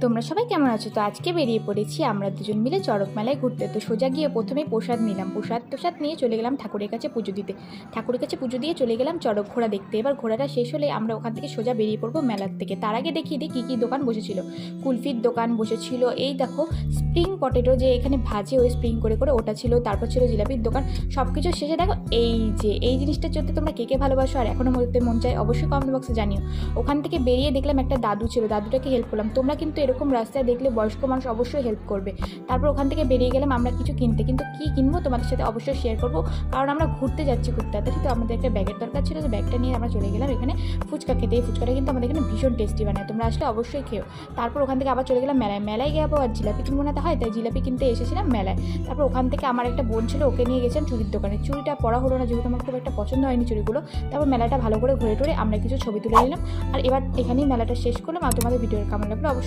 তোমরা সবাই কেমন আছো? তো আজকে বেরিয়ে পড়েছি আমরা দুজন মিলে চড়ক মেলায় ঘুরতে। তো সোজা গিয়ে প্রথমেই প্রসাদ নিলাম, প্রসাদ নিয়ে চলে গেলাম ঠাকুরের কাছে পুজো দিতে। ঠাকুরের কাছে পুজো দিয়ে চলে গেলাম চড়ক ঘোড়া দেখতে। এবার ঘোড়াটা শেষ হলে আমরা ওখান থেকে সোজা বেরিয়ে পড়বো মেলার থেকে। তার আগে দেখিয়ে দিই কী কী দোকান বসেছিল। কুলফির দোকান বসেছিল, এই দেখো স্প্রিং পটেটো যে এখানে ভাজে ওই স্প্রিং করে করে ওটা ছিল, তারপর ছিল জিলাপির দোকান। সব কিছু শেষে দেখো এই জিনিসটা চলতে তোমরা কে কে ভালোবাসো আর এখনও মধ্যে মন চাই অবশ্যই কমেন্ট বক্সে জানিও। ওখান থেকে বেরিয়ে দেখলাম একটা দাদু ছিল, দাদুটাকে হেল্প করলাম। তোমরা কিন্তু এরকম রাস্তায় দেখলে বয়স্ক মানুষ অবশ্যই হেল্প করবে। তারপর ওখান থেকে বেরিয়ে গেলাম আমরা কিছু কিনতে, কিন্তু কী কিনবো তোমাদের সাথে অবশ্যই শেয়ার করবো, কারণ আমরা ঘুরতে যাচ্ছি খুব তাড়াতাড়ি। তো আমাদের একটা ব্যাগের দরকার ছিল, তো ব্যাগটা নিয়ে আমরা চলে গেলাম এখানে ফুচকা খেতে। এই ফুচকাটা কিন্তু আমাদের এখানে ভীষণ টেস্টি বানায়, তোমরা আসলে অবশ্যই খেও। তারপর ওখান থেকে আবার চলে গেলাম মেলায় যাবো আর জিলাপি কিনবো না তা হয়, তাই জিলাপি কিনতে এসেছিলাম মেলায়। তারপর ওখান থেকে আমার একটা বোন ছিল, ওকে নিয়ে গেছিলাম চুড়ির দোকানে। চুড়িটা পরা হলো না যেহেতু আমার খুব একটা পছন্দ হয়নি চুড়িগুলো। তারপর মেলাটা ভালো করে ঘুরে টুরে আমরা কিছু ছবি তুলে নিলাম। আর এবার এখানেই মেলাটা শেষ করলাম। আর তোমাদের ভিডিওর কেমন লাগলো অবশ্যই